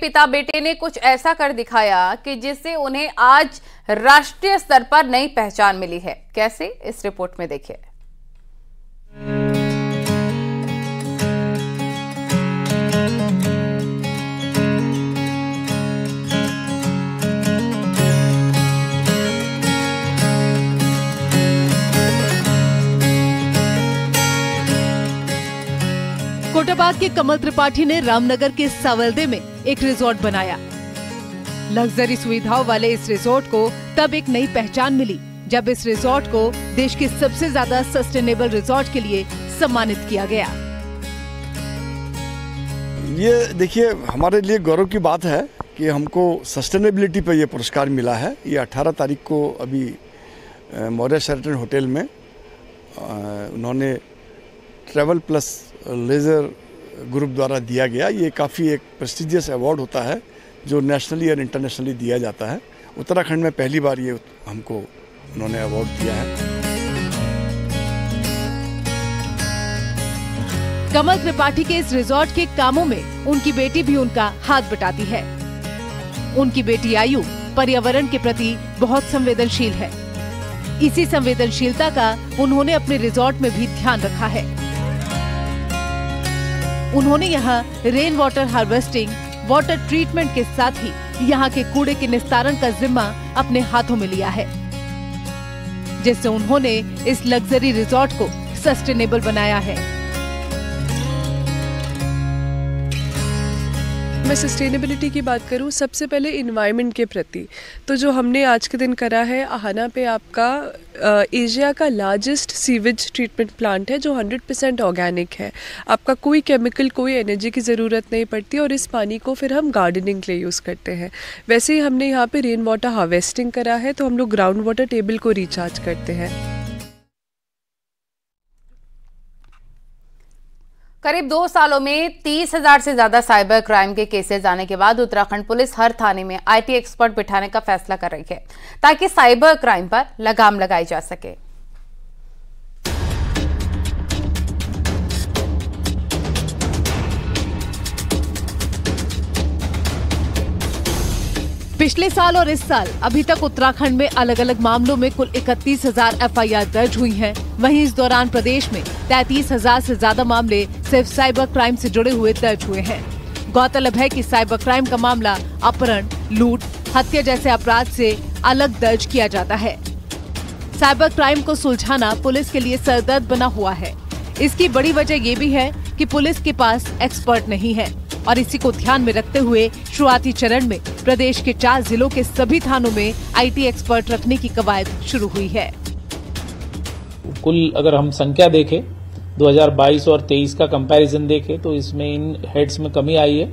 पिता बेटे ने कुछ ऐसा कर दिखाया कि जिससे उन्हें आज राष्ट्रीय स्तर पर नई पहचान मिली है। कैसे, इस रिपोर्ट में देखिए। कोटाबाग के कमल त्रिपाठी ने रामनगर के सावलदे में एक रिजॉर्ट बनाया। लग्जरी सुविधाओं वाले इस रिजॉर्ट को तब एक नई पहचान मिली जब इस रिजॉर्ट को देश के सबसे ज्यादा सस्टेनेबल रिजॉर्ट के लिए सम्मानित किया गया। ये देखिए, हमारे लिए गौरव की बात है कि हमको सस्टेनेबिलिटी पर ये पुरस्कार मिला है। ये 18 तारीख को अभी मौर्य शेराटन होटल में उन्होंने ट्रैवल प्लस लेजर ग्रुप द्वारा दिया गया। ये काफ़ी एक प्रेस्टिजियस अवार्ड होता है जो नेशनली और इंटरनेशनली दिया जाता है। उत्तराखंड में पहली बार ये हमको उन्होंने अवार्ड दिया है। कमल त्रिपाठी के इस रिजॉर्ट के कामों में उनकी बेटी भी उनका हाथ बटाती है। उनकी बेटी आयु पर्यावरण के प्रति बहुत संवेदनशील है। इसी संवेदनशीलता का उन्होंने अपने रिजॉर्ट में भी ध्यान रखा है। उन्होंने यहाँ rain water harvesting, water treatment के साथ ही यहाँ के कूड़े के निस्तारण का जिम्मा अपने हाथों में लिया है, जिससे उन्होंने इस लग्जरी रिजॉर्ट को सस्टेनेबल बनाया है। मैं सस्टेनेबिलिटी की बात करूं, सबसे पहले इन्वायरमेंट के प्रति तो जो हमने आज के दिन करा है, आहाना पे आपका एशिया का लार्जेस्ट सीवेज ट्रीटमेंट प्लांट है जो 100% ऑर्गेनिक है। आपका कोई केमिकल, कोई एनर्जी की ज़रूरत नहीं पड़ती और इस पानी को फिर हम गार्डनिंग के लिए यूज़ करते हैं। वैसे ही हमने यहाँ पे रेन वाटर हार्वेस्टिंग करा है, तो हम लोग ग्राउंड वाटर टेबल को रिचार्ज करते हैं। करीब 2 सालों में 30,000 से ज्यादा साइबर क्राइम के केसेस आने के बाद उत्तराखंड पुलिस हर थाने में आईटी एक्सपर्ट बिठाने का फैसला कर रही है ताकि साइबर क्राइम पर लगाम लगाई जा सके। पिछले साल और इस साल अभी तक उत्तराखंड में अलग अलग मामलों में कुल 31,000 एफआईआर दर्ज हुई हैं। वहीं इस दौरान प्रदेश में 33,000 से ज्यादा मामले सिर्फ साइबर क्राइम से जुड़े हुए दर्ज हुए हैं। गौरतलब है कि साइबर क्राइम का मामला अपहरण, लूट, हत्या जैसे अपराध से अलग दर्ज किया जाता है। साइबर क्राइम को सुलझाना पुलिस के लिए सरदर्द बना हुआ है। इसकी बड़ी वजह ये भी है कि पुलिस के पास एक्सपर्ट नहीं है और इसी को ध्यान में रखते हुए शुरुआती चरण में प्रदेश के 4 जिलों के सभी थानों में आईटी एक्सपर्ट रखने की कवायद शुरू हुई है। कुल अगर हम संख्या देखें 2022 और 23 का कंपैरिजन देखें तो इसमें इन हेड्स में कमी आई है,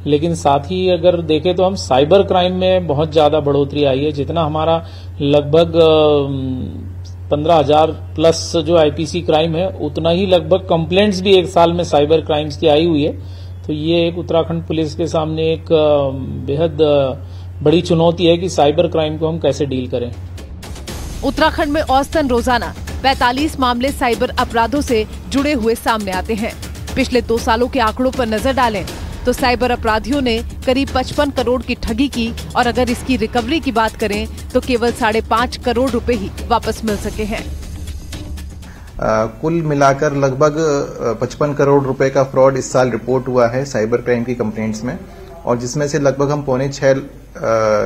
लेकिन साथ ही अगर देखें तो हम साइबर क्राइम में बहुत ज्यादा बढ़ोतरी आई है। जितना हमारा लगभग 15,000 प्लस जो आईपीसी क्राइम है, उतना ही लगभग कंप्लेंट्स भी एक साल में साइबर क्राइम्स की आई हुई है। तो ये एक उत्तराखंड पुलिस के सामने एक बेहद बड़ी चुनौती है कि साइबर क्राइम को हम कैसे डील करें। उत्तराखंड में औसतन रोजाना 45 मामले साइबर अपराधों से जुड़े हुए सामने आते हैं। पिछले 2 सालों के आंकड़ों पर नजर डालें तो साइबर अपराधियों ने करीब 55 करोड़ की ठगी की और अगर इसकी रिकवरी की बात करें तो केवल 5.5 करोड़ रुपए ही वापस मिल सके हैं। कुल मिलाकर लगभग 55 करोड़ रुपए का फ्रॉड इस साल रिपोर्ट हुआ है साइबर क्राइम की कंप्लेंट्स में, और जिसमें से लगभग हम 6.25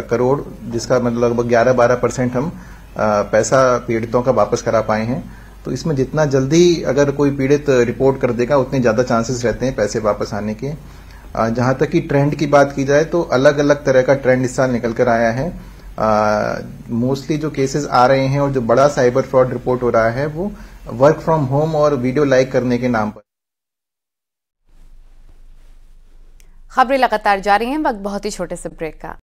करोड़, जिसका मतलब लगभग 11-12% हम पैसा पीड़ितों का वापस करा पाए हैं। तो इसमें जितना जल्दी अगर कोई पीड़ित रिपोर्ट कर देगा उतने ज्यादा चांसेस रहते हैं पैसे वापस आने के। जहां तक कि ट्रेंड की बात की जाए तो अलग अलग तरह का ट्रेंड इस साल निकल कर आया है। मोस्टली जो केसेस आ रहे हैं और जो बड़ा साइबर फ्रॉड रिपोर्ट हो रहा है वो वर्क फ्रॉम होम और वीडियो लाइक करने के नाम पर। खबरें लगातार जारी हैं, वक्त बहुत ही छोटे से ब्रेक का।